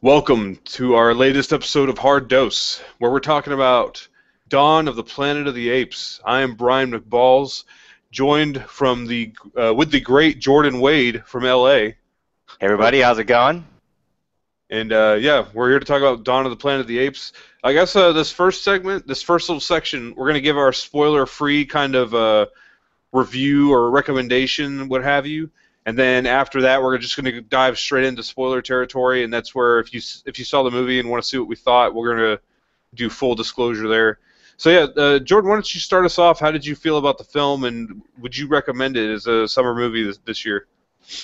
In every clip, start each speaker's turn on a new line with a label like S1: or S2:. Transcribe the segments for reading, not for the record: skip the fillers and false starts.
S1: Welcome to our latest episode of Hard Dose, where we're talking about Dawn of the Planet of the Apes. I am Brian McBalls, joined from the with the great Jordan Wade from LA.
S2: Hey everybody, how's it going?
S1: And yeah, we're here to talk about Dawn of the Planet of the Apes. I guess this first segment, this first little section, we're going to give our spoiler-free kind of review or recommendation, what have you. And then after that, we're just going to dive straight into spoiler territory, and that's where if you saw the movie and want to see what we thought, we're going to do full disclosure there. So yeah, Jordan, why don't you start us off? How did you feel about the film, and would you recommend it as a summer movie this year?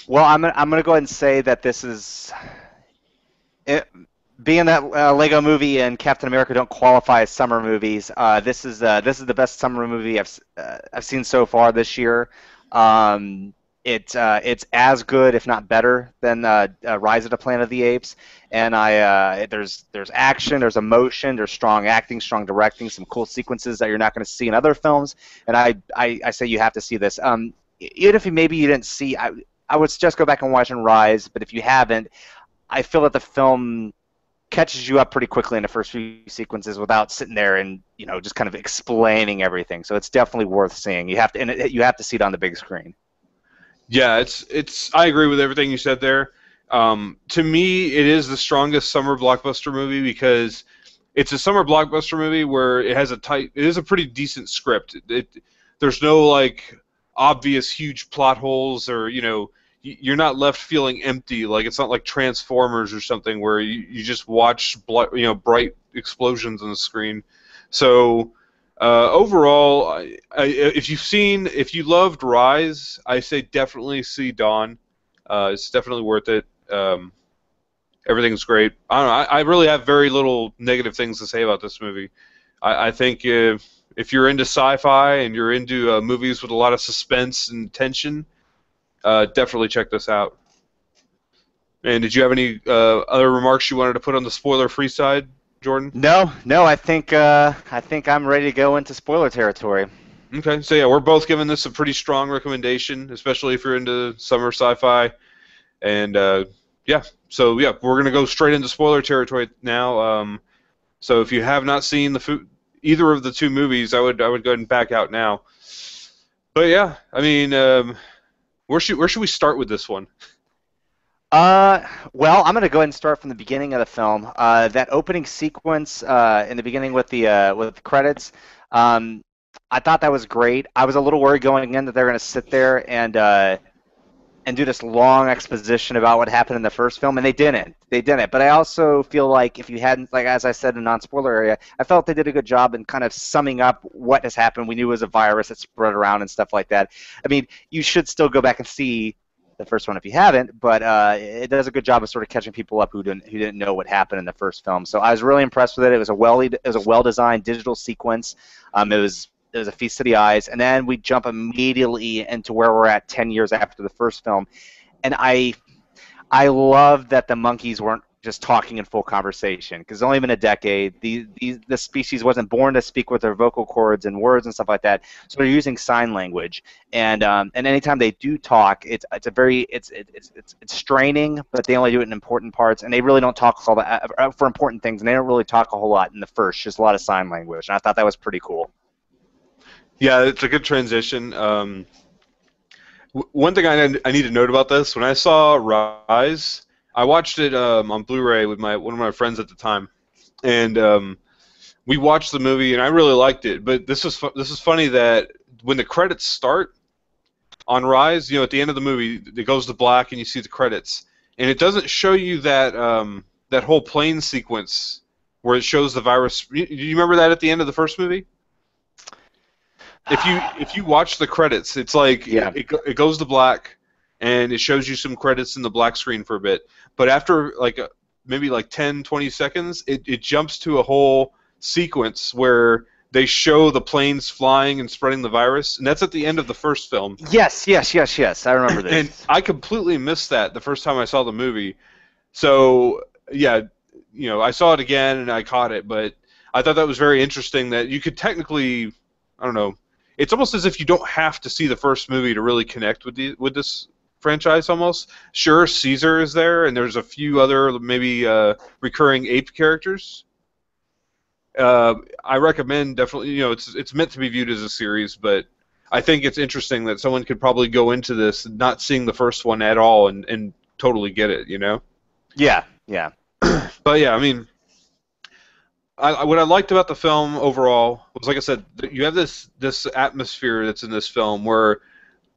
S2: Well, I'm gonna go ahead and say that this is it, being that Lego Movie and Captain America don't qualify as summer movies. This is the best summer movie I've seen so far this year. It's as good, if not better, than Rise of the Planet of the Apes. And there's action, there's emotion, there's strong acting, strong directing, some cool sequences that you're not going to see in other films. And I say you have to see this. Even if maybe you didn't see, I would suggest go back and watch and Rise. But if you haven't, I feel that the film catches you up pretty quickly in the first few sequences without sitting there and just kind of explaining everything. So it's definitely worth seeing. You have to see it on the big screen.
S1: Yeah, it's. I agree with everything you said there. To me, it is the strongest summer blockbuster movie because it's a summer blockbuster movie where it is a pretty decent script. There's no like obvious huge plot holes or you're not left feeling empty. Like it's not like Transformers or something where you just watch bright explosions on the screen. So. Overall, if you loved Rise, I say definitely see Dawn. It's definitely worth it. Everything's great. I don't know. I really have very little negative things to say about this movie. I think if you're into sci-fi and you're into movies with a lot of suspense and tension, definitely check this out. And did you have any other remarks you wanted to put on the spoiler-free side, Jordan?
S2: No, I think I'm ready to go into spoiler territory.
S1: Okay, so yeah, we're both giving this a pretty strong recommendation, especially if you're into summer sci-fi. And yeah, we're gonna go straight into spoiler territory now. So if you have not seen either of the two movies, I would go ahead and back out now. But yeah, I mean, where should we start with this one?
S2: Well, I'm gonna go ahead and start from the beginning of the film. That opening sequence in the beginning with the credits, I thought that was great. I was a little worried going in that they're gonna sit there and do this long exposition about what happened in the first film, and they didn't. They didn't. But I also feel like if you hadn't, like as I said in non-spoiler area, I felt they did a good job in kind of summing up what has happened. We knew it was a virus that spread around and stuff like that. I mean, you should still go back and see the first one if you haven't, but it does a good job of sort of catching people up who didn't know what happened in the first film. So I was really impressed with it. It was a well designed digital sequence. It was a feast of the eyes, and then we jump immediately into where we're at 10 years after the first film, and I love that the monkeys weren't just talking in full conversation, because it's only been a decade. The species wasn't born to speak with their vocal cords and words and stuff like that, so they're using sign language. And anytime they do talk, it's straining, but they only do it in important parts, and they really don't talk all that for important things, and they don't really talk a whole lot in the first, just a lot of sign language, and I thought that was pretty cool.
S1: Yeah, it's a good transition. One thing I need to note about this: when I saw Rise, I watched it on Blu-ray with one of my friends at the time, and we watched the movie, and I really liked it. But this is funny that when the credits start on Rise, at the end of the movie, it goes to black, and you see the credits, and it doesn't show you that whole plane sequence where it shows the virus. Do you remember that at the end of the first movie? If you watch the credits, it's like
S2: Yeah.
S1: it goes to black, and it shows you some credits in the black screen for a bit. But after maybe like 10, 20 seconds, it jumps to a whole sequence where they show the planes flying and spreading the virus, and that's at the end of the first film.
S2: Yes. I remember this.
S1: And I completely missed that the first time I saw the movie. So yeah, I saw it again and I caught it, but I thought that was very interesting that you could technically, I don't know. It's almost as if you don't have to see the first movie to really connect with this franchise almost. Sure, Caesar is there, and there's a few other maybe recurring ape characters. I recommend definitely. It's meant to be viewed as a series, but I think it's interesting that someone could probably go into this not seeing the first one at all and totally get it.
S2: Yeah, yeah.
S1: But yeah, I mean, what I liked about the film overall was, like I said, you have this atmosphere that's in this film where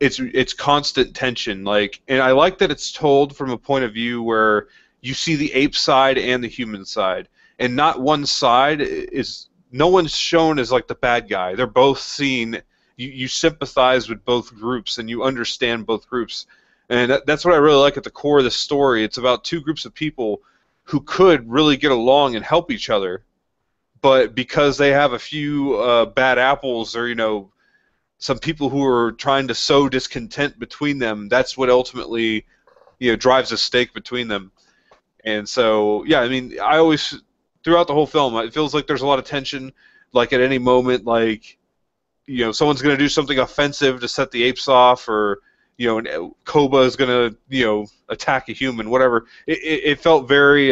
S1: it's constant tension. And I like that it's told from a point of view where you see the ape side and the human side, and not one side is. No one's shown as like the bad guy. They're both seen. You sympathize with both groups and you understand both groups, and that's what I really like at the core of the story. It's about two groups of people who could really get along and help each other, but because they have a few bad apples, or some people who are trying to sow discontent between them, that's what ultimately drives a stake between them. And so, yeah, I mean, I always, throughout the whole film, it feels like there's a lot of tension. Like at any moment, like someone's going to do something offensive to set the apes off, or an Koba is going to attack a human, whatever. It felt very.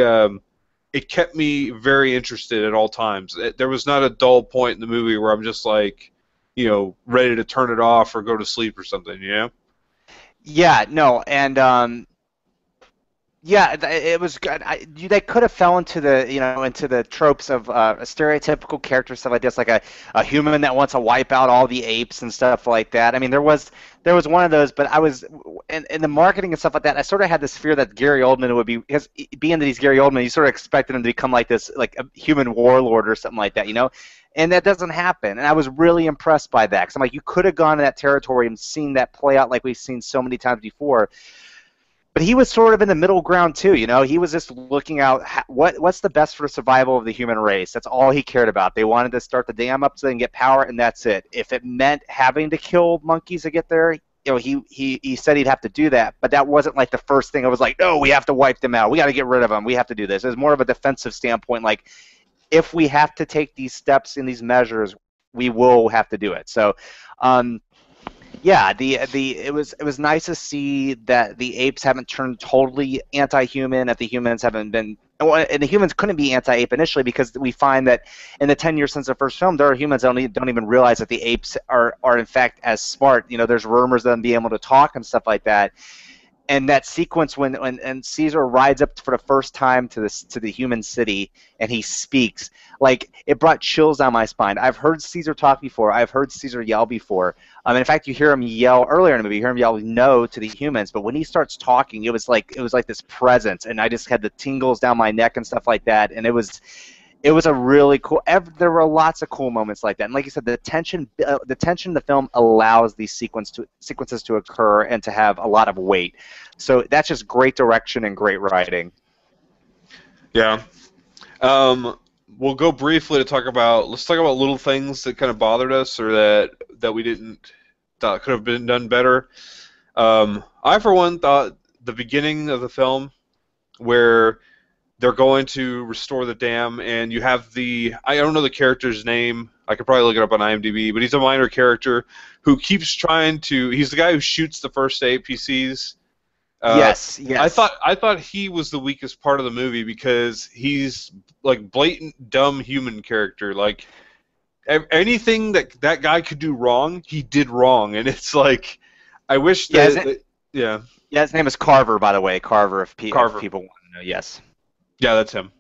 S1: It kept me very interested at all times. There was not a dull point in the movie where I'm just like, ready to turn it off or go to sleep or something.
S2: Yeah, no, and yeah, it was good. They could have fell into the tropes of a stereotypical character, stuff like this, like a human that wants to wipe out all the apes and stuff like that. I mean, there was one of those, but I was in the marketing and stuff like that. I sort of had this fear that Gary Oldman would be, because being that he's Gary Oldman, you sort of expected him to become like this, like a human warlord or something like that, And that doesn't happen, and I was really impressed by that, because I'm like, you could have gone to that territory and seen that play out like we've seen so many times before. But he was sort of in the middle ground too, He was just looking out what's the best for the survival of the human race. That's all he cared about. They wanted to start the dam up so they can get power, and that's it. If it meant having to kill monkeys to get there, he said he'd have to do that. But that wasn't like the first thing. It was like, no, we have to wipe them out. We got to get rid of them. We have to do this. It was more of a defensive standpoint. Like, if we have to take these steps and these measures, we will have to do it. So. Yeah, it was nice to see that the apes haven't turned totally anti-human, that the humans haven't been, and the humans couldn't be anti-ape initially, because we find that in the 10 years since the first film, there are humans that don't even realize that the apes are in fact as smart. There's rumors of them being able to talk and stuff like that. And that sequence when Caesar rides up for the first time to the human city and he speaks, like, it brought chills down my spine. I've heard Caesar talk before. I've heard Caesar yell before. In fact, you hear him yell earlier in the movie. You hear him yell no to the humans, but when he starts talking, it was like this presence, and I just had the tingles down my neck and stuff like that. And it was a really cool. There were lots of cool moments like that, and like you said, the tension in the film allows these sequences to occur and to have a lot of weight. So that's just great direction and great writing.
S1: Yeah. We'll go briefly to talk about. Let's talk about little things that kind of bothered us, or that we didn't thought could have been done better. I, for one, thought the beginning of the film, where they're going to restore the dam, and you have I don't know the character's name. I could probably look it up on IMDb, but he's a minor character who keeps trying to. He's the guy who shoots the first ape he sees.
S2: Yes.
S1: I thought he was the weakest part of the movie, because he's like blatant dumb human character. Like, anything that guy could do wrong, he did wrong, and it's like, I wish that. Yeah.
S2: Yeah, his name is Carver, by the way. Carver, if people want to know. Yes.
S1: Yeah, that's him.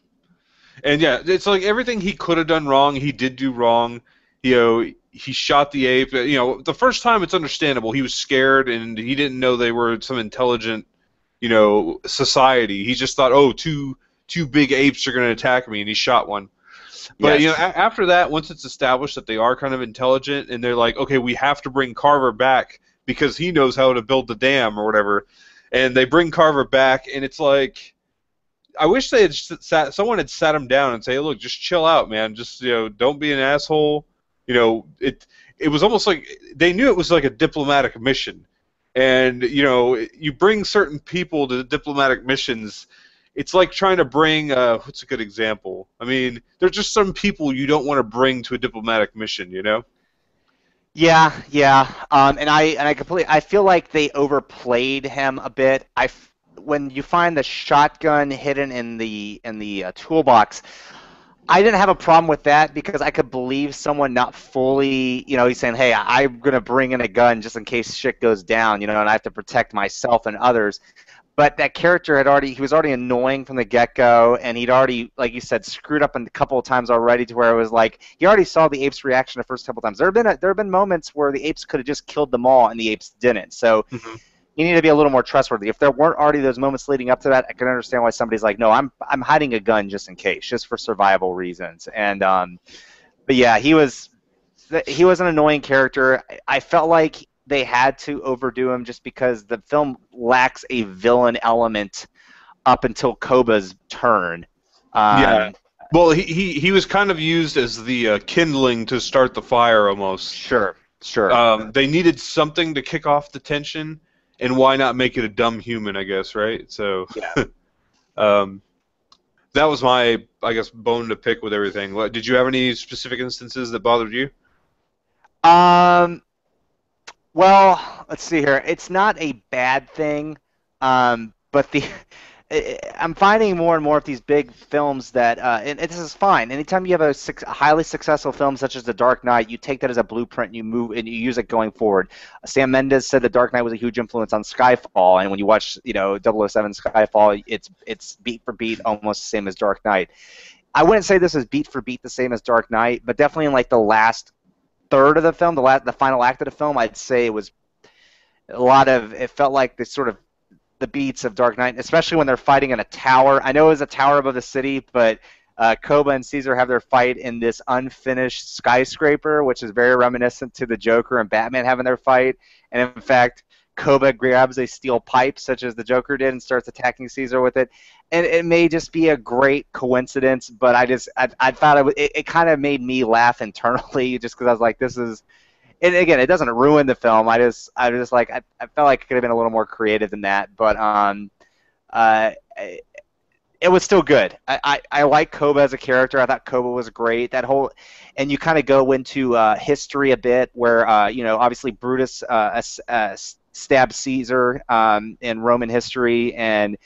S1: And yeah, it's like everything he could have done wrong, he did do wrong. He shot the ape. The first time it's understandable. He was scared and he didn't know they were some intelligent, society. He just thought, oh, two big apes are going to attack me, and he shot one. But
S2: yes.
S1: After that, once it's established that they are kind of intelligent, and they're like, okay, we have to bring Carver back because he knows how to build the dam or whatever, and they bring Carver back, and it's like, I wish they had someone had sat him down and say, look, just chill out, man. Just don't be an asshole. It was almost like they knew it was like a diplomatic mission, and you bring certain people to the diplomatic missions. It's like trying to bring what's a good example? I mean, there's just some people you don't want to bring to a diplomatic mission,
S2: Yeah, yeah. And I completely I feel like they overplayed him a bit. When you find the shotgun hidden in the toolbox, I didn't have a problem with that because I could believe someone not fully, he's saying, "Hey, I'm gonna bring in a gun just in case shit goes down, and I have to protect myself and others." But that character he was already annoying from the get-go, and he'd already, like you said, screwed up a couple of times already to where it was like you already saw the apes reaction the first couple of times. There have been moments where the apes could have just killed them all and the apes didn't. So
S1: Hmm.
S2: you need to be a little more trustworthy. If there weren't already those moments leading up to that, I can understand why somebody's like, no, I'm hiding a gun just in case, just for survival reasons. And but yeah, he was an annoying character. I felt like they had to overdo him just because the film lacks a villain element up until Koba's turn.
S1: Yeah.
S2: Um,
S1: Well, he was kind of used as the kindling to start the fire almost.
S2: sure, sure.
S1: They needed something to kick off the tension, and why not make it a dumb human, I guess, right? So
S2: Yeah.
S1: um, that was my, I guess, bone to pick with everything. Did you have any specific instances that bothered you?
S2: Um, well, let's see here. It's not a bad thing, but I'm finding more and more of these big films that, and this is fine. Anytime you have a highly successful film such as The Dark Knight, you take that as a blueprint and you move and you use it going forward. Sam Mendes said The Dark Knight was a huge influence on Skyfall, and when you watch, 007 Skyfall, it's beat for beat almost the same as Dark Knight. I wouldn't say this is beat for beat the same as Dark Knight, but definitely in like the last third of the film, the final act of the film, I'd say it was a lot of. It felt like the sort of the beats of Dark Knight, especially when they're fighting in a tower. I know it was a tower above the city, but Koba and Caesar have their fight in this unfinished skyscraper, which is very reminiscent to the Joker and Batman having their fight. And in fact, Koba grabs a steel pipe, such as the Joker did, and starts attacking Caesar with it. And it may just be a great coincidence, but I thought it kind of made me laugh internally, just because I was like, this is. And again, it doesn't ruin the film. I was just like, I felt like it could have been a little more creative than that, but uh, it was still good. I like Koba as a character. I thought Koba was great. That whole, and you kind of go into history a bit, where obviously Brutus stabbed Caesar in Roman history, and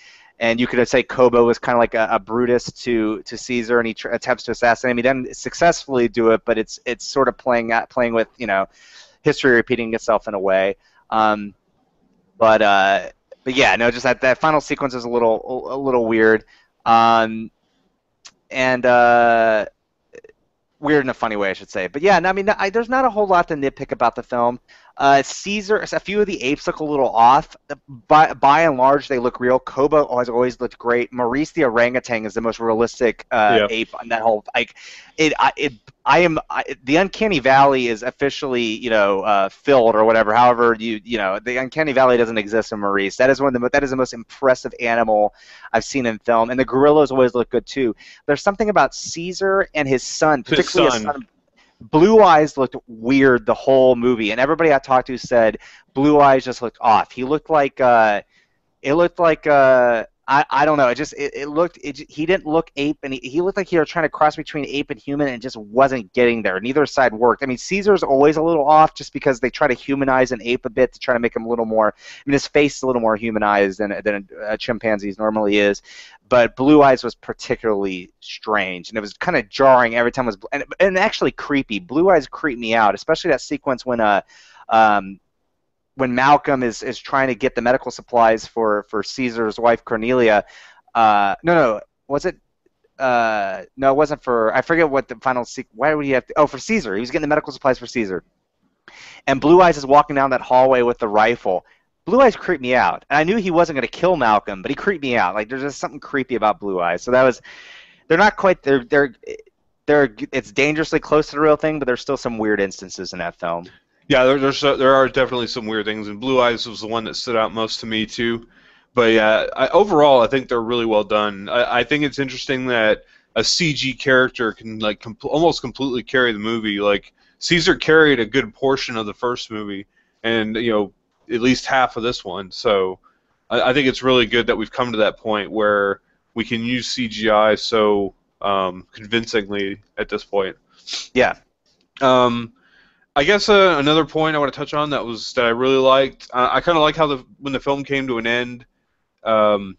S2: you could say Koba was kind of like a Brutus to Caesar, and he attempts to assassinate him. He doesn't successfully do it, but it's sort of playing with history repeating itself in a way. Um, but uh, but yeah, no, just that final sequence is a little weird, um, and weird in a funny way, I should say. But yeah, no, I mean, there's not a whole lot to nitpick about the film. Caesar, a few of the apes look a little off. By and large, they look real. Kobo has always looked great. Maurice the orangutan is the most realistic
S1: Yeah.
S2: ape on that whole. Like, the uncanny valley is officially filled or whatever. However, the uncanny valley doesn't exist in Maurice. That is the most impressive animal I've seen in film, and the gorillas always look good too. There's something about Caesar and his son,
S1: His
S2: particularly his
S1: son.
S2: son. Blue Eyes looked weird the whole movie, and everybody I talked to said Blue Eyes just looked off. He looked like I don't know. It looked he didn't look ape, and he looked like he was trying to cross between ape and human, and just wasn't getting there. Neither side worked. I mean, Caesar's always a little off just because they try to humanize an ape a bit to try to make him a little more. I mean, his face is a little more humanized than a chimpanzee's normally is. But Blue Eyes was particularly strange, and it was kind of jarring every time it was, and actually creepy. Blue Eyes creeped me out, especially that sequence um, when Malcolm is trying to get the medical supplies for Caesar's wife Cornelia. No, was it? No, it wasn't for. I forget what the final. Why would he have to? Oh, for Caesar. He was getting the medical supplies for Caesar. And Blue Eyes is walking down that hallway with the rifle. Blue Eyes creeped me out, and I knew he wasn't going to kill Malcolm, but he creeped me out. Like there's just something creepy about Blue Eyes. So that was. They're not quite. They're. It's dangerously close to the real thing, but there's still some weird instances in that film.
S1: Yeah, there are definitely some weird things, and Blue Eyes was the one that stood out most to me too. But yeah, overall, I think they're really well done. I think it's interesting that a CG character can like almost completely carry the movie. Like Caesar carried a good portion of the first movie, and at least half of this one. So I think it's really good that we've come to that point where we can use CGI so convincingly at this point.
S2: Yeah.
S1: Um, I guess another point I want to touch on that I really liked. I kind of like how when the film came to an end, um,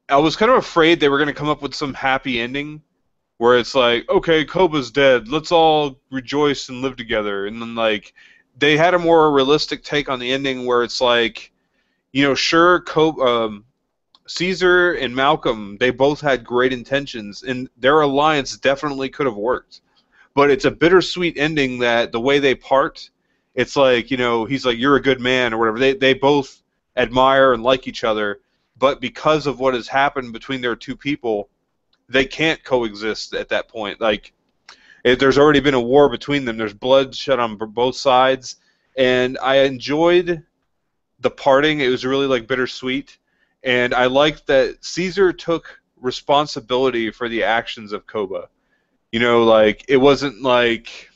S1: I was kind of afraid they were going to come up with some happy ending where it's like, okay, Koba's dead, let's all rejoice and live together, and then like they had a more realistic take on the ending where it's like, sure, Caesar and Malcolm, they both had great intentions, and their alliance definitely could have worked. But it's a bittersweet ending that the way they part, it's like, he's like, you're a good man or whatever. They both admire and like each other, but because of what has happened between their two people, they can't coexist at that point. Like, there's already been a war between them. There's bloodshed on both sides, and I enjoyed the parting. It was really like bittersweet, and I liked that Caesar took responsibility for the actions of Koba. Like it wasn't like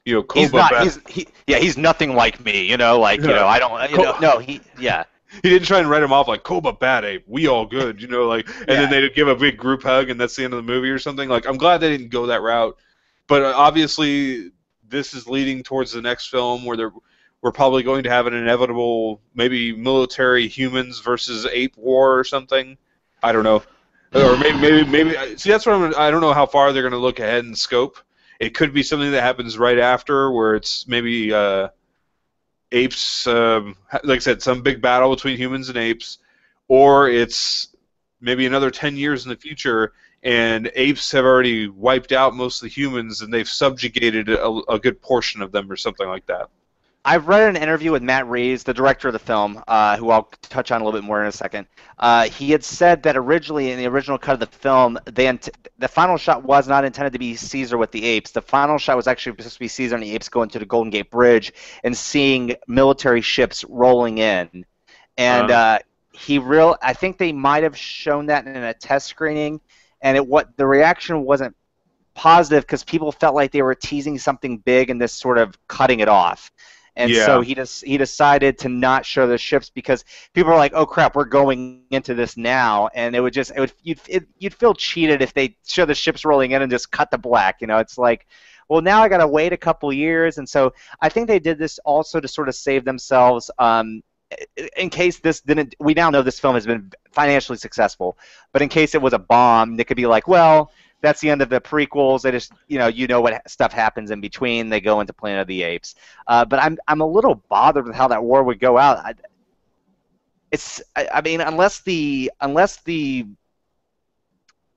S2: He's
S1: Koba.
S2: not. He's nothing like me.
S1: Yeah.
S2: I don't. No. Yeah.
S1: He didn't try and write him off like Koba bad ape, we all good. Like, and then
S2: Yeah.
S1: they'd give a big group hug, and that's the end of the movie or something. Like, I'm glad they didn't go that route, but obviously this is leading towards the next film where we're probably going to have an inevitable maybe military humans versus ape war or something. I don't know. Or maybe. See, that's what I don't know how far they're going to look ahead in scope. It could be something that happens right after, where it's maybe apes. Like I said, some big battle between humans and apes, or it's maybe another 10 years in the future, and apes have already wiped out most of the humans, and they've subjugated a good portion of them, or something like that.
S2: I've read an interview with Matt Reeves, the director of the film, who I'll touch on a little bit more in a second. He had said that originally, in the original cut of the film, the final shot was not intended to be Caesar with the apes. The final shot was actually supposed to be Caesar and the apes going to the Golden Gate Bridge and seeing military ships rolling in. And
S1: Uh,
S2: I think they might have shown that in a test screening, and the reaction wasn't positive because people felt like they were teasing something big and this sort of cutting it off. And so
S1: yeah.
S2: he decided to not show the ships because people are like, "Oh crap, we're going into this now," and you'd feel cheated if they show the ships rolling in and just cut to black. It's like, well, now I got to wait a couple years, and so I think they did this also to sort of save themselves. In case this didn't, we now know this film has been financially successful, but in case it was a bomb, they could be like, well, that's the end of the prequels. They just, what stuff happens in between. They go into Planet of the Apes. But I'm a little bothered with how that war would go out. I mean, unless the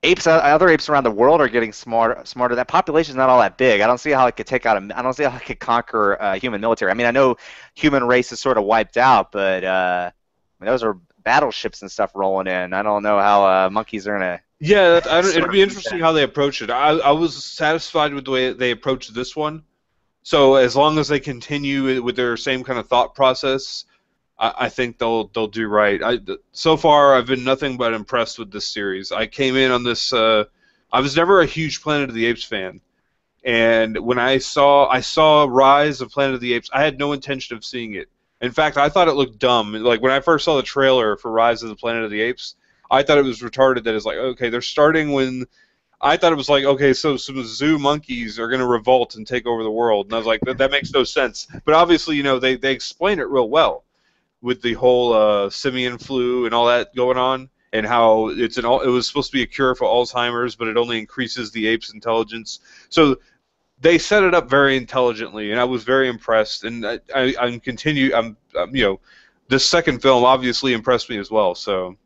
S2: apes, other apes around the world are getting smarter. That population is not all that big. I don't see how it could I don't see how it could conquer human military. I mean, I know human race is sort of wiped out, but I mean, those are battleships and stuff rolling in. I don't know how monkeys are gonna
S1: Yeah,
S2: sort
S1: it'd
S2: of
S1: be
S2: beat
S1: interesting
S2: that.
S1: how they approach it. I was satisfied with the way they approached this one. So as long as they continue with their same kind of thought process, I think they'll do right. So far I've been nothing but impressed with this series. I came in on this. I was never a huge Planet of the Apes fan, and when I saw Rise of Planet of the Apes, I had no intention of seeing it. In fact, I thought it looked dumb. Like when I first saw the trailer for Rise of the Planet of the Apes, I thought it was retarded. That it's like, okay, they're starting when I thought it was like, okay, so some zoo monkeys are going to revolt and take over the world, and I was like, that makes no sense. But obviously, they explain it real well with the whole simian flu and all that going on, and how it was supposed to be a cure for Alzheimer's, but it only increases the ape's intelligence. So they set it up very intelligently, and I was very impressed. And I'm continue. This second film obviously impressed me as well. So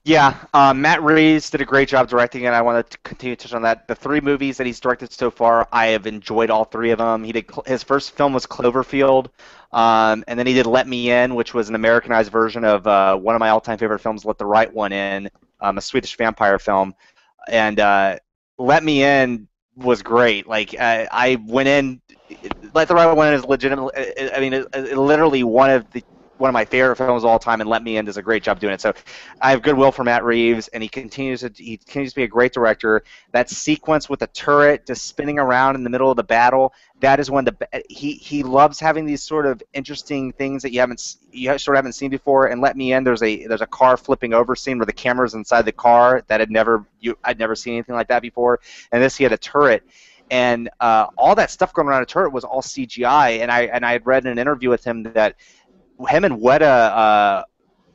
S2: Yeah, Matt Reeves did a great job directing it. I want to continue to touch on that. The three movies that he's directed so far, I have enjoyed all three of them. His first film was Cloverfield, and then he did Let Me In, which was an Americanized version of one of my all-time favorite films, Let the Right One In, a Swedish vampire film. And Let Me In was great. Like I went in, Let the Right One In is legitimately. I mean, literally one of my favorite films of all time, and Let Me In does a great job doing it. So I have goodwill for Matt Reeves, and he continues to be a great director. That sequence with the turret just spinning around in the middle of the battle, that is when he loves having these sort of interesting things that you sort of haven't seen before. And Let Me In, there's a car flipping over scene where the camera's inside the car that I'd never seen anything like that before. And this, he had a turret. and all that stuff going around the turret was all CGI. And I had read in an interview with him that him and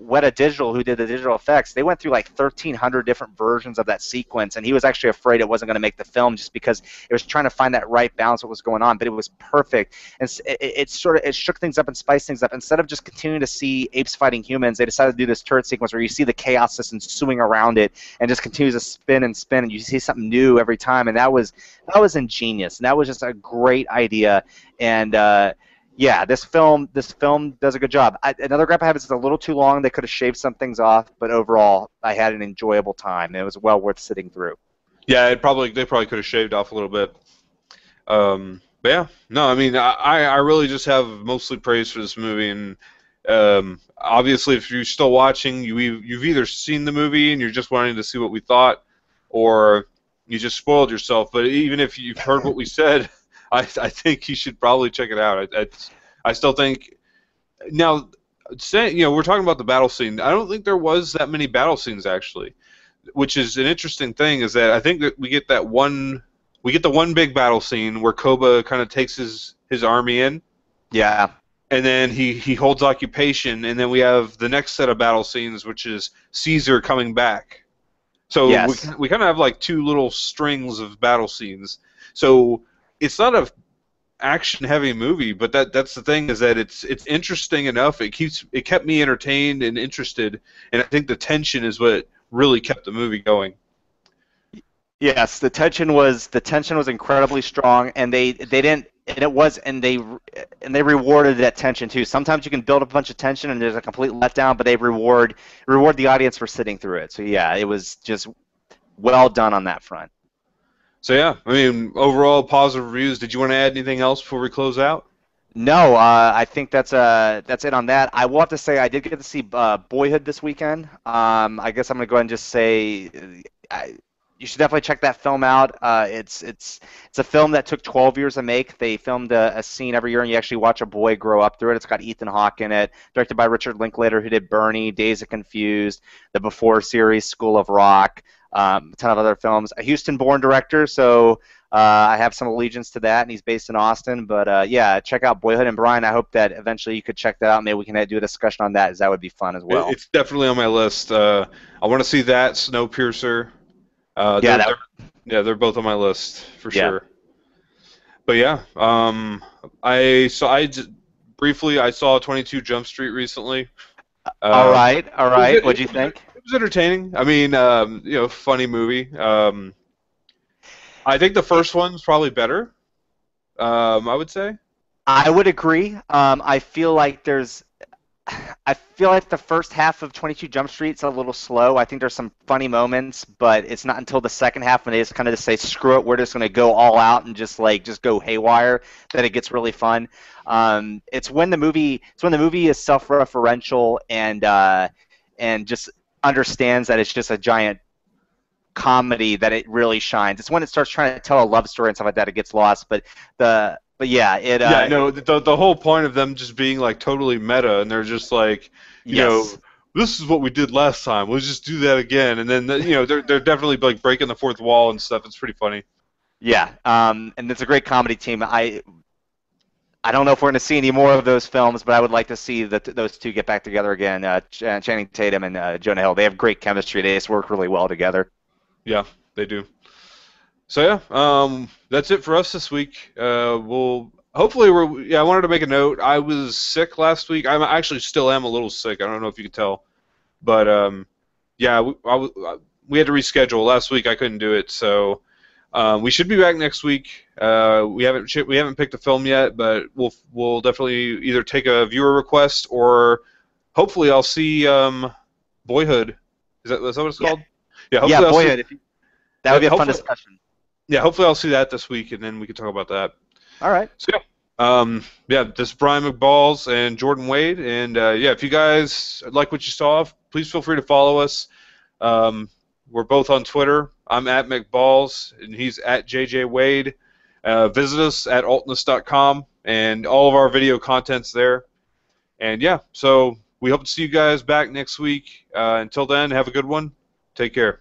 S2: Weta Digital, who did the digital effects, they went through like 1,300 different versions of that sequence, and he was actually afraid it wasn't going to make the film just because it was trying to find that right balance of what was going on. But it was perfect, and it shook things up and spiced things up. Instead of just continuing to see apes fighting humans, they decided to do this turret sequence where you see the chaos just ensuing around it, and just continues to spin and spin, and you see something new every time. And that was ingenious, and that was just a great idea. And yeah, this film does a good job. Another gripe I have is it's a little too long. They could have shaved some things off, but overall, I had an enjoyable time. It was well worth sitting through.
S1: Yeah, they probably could have shaved off a little bit. But yeah, no, I mean, I really just have mostly praise for this movie, and obviously, if you're still watching, you've either seen the movie and you're just wanting to see what we thought, or you just spoiled yourself. But even if you've heard what we said, I think you should probably check it out. I still think now, we're talking about the battle scene. I don't think there was that many battle scenes actually, which is an interesting thing. Is that I think that we get the one big battle scene where Koba kind of takes his army in.
S2: Yeah.
S1: And then he holds occupation, and then we have the next set of battle scenes, which is Caesar coming back. So
S2: yes.
S1: we kind of have like two little strings of battle scenes. So it's not a action-heavy movie, but that's the thing, is that it's interesting enough. It kept me entertained and interested, and I think the tension is what really kept the movie going.
S2: Yes, the tension was incredibly strong, and they rewarded that tension too. Sometimes you can build up a bunch of tension and there's a complete letdown, but they reward the audience for sitting through it. So yeah, it was just well done on that front.
S1: So yeah, I mean, overall positive reviews. Did you want to add anything else before we close out?
S2: No, I think that's it on that. I will have to say I did get to see Boyhood this weekend. I guess I'm gonna go ahead and just say you should definitely check that film out. It's a film that took 12 years to make. They filmed a scene every year, and you actually watch a boy grow up through it. It's got Ethan Hawke in it, directed by Richard Linklater, who did Bernie, Days of Confused, the Before series, School of Rock. A ton of other films. A Houston-born director, so I have some allegiance to that, and he's based in Austin. But yeah, check out Boyhood. And Brian, I hope that eventually you could check that out. Maybe we can do a discussion on that, as that would be fun as well.
S1: It's definitely on my list. I want to see that, Snowpiercer. They're both on my list for sure. But yeah, briefly I saw 22 Jump Street recently.
S2: All right. What'd you think?
S1: It was entertaining. I mean, funny movie. I think the first one's probably better. I would say.
S2: I would agree. I feel like the first half of 22 Jump Street's a little slow. I think there's some funny moments, but it's not until the second half when they just kind of say, "Screw it, we're just going to go all out and just go haywire," that it gets really fun. It's when the movie is self-referential and just understands that it's just a giant comedy that it really shines. It's when it starts trying to tell a love story and stuff like that it gets lost. But yeah,
S1: the whole point of them just being like totally meta, and they're just like, this is what we did last time. We'll just do that again, and then they're definitely like breaking the fourth wall and stuff. It's pretty funny.
S2: Yeah, and it's a great comedy team. I don't know if we're going to see any more of those films, but I would like to see those two get back together again. Channing Tatum and Jonah Hill. They have great chemistry. They just work really well together.
S1: Yeah, they do. So yeah, that's it for us this week. I wanted to make a note. I was sick last week. I actually still am a little sick. I don't know if you could tell, but we had to reschedule last week. I couldn't do it, so we should be back next week. We haven't picked a film yet, but we'll definitely either take a viewer request or hopefully I'll see Boyhood. Is that what it's called? Yeah,
S2: Boyhood. That would be a fun discussion.
S1: Yeah, hopefully I'll see that this week, and then we can talk about that.
S2: All right.
S1: So this is Brian McBalls and Jordan Wade, and if you guys like what you saw, please feel free to follow us. We're both on Twitter. I'm at McBalls, and he's at JJ Wade. Visit us at altness.com, and all of our video content's there. And so we hope to see you guys back next week. Until then, have a good one. Take care.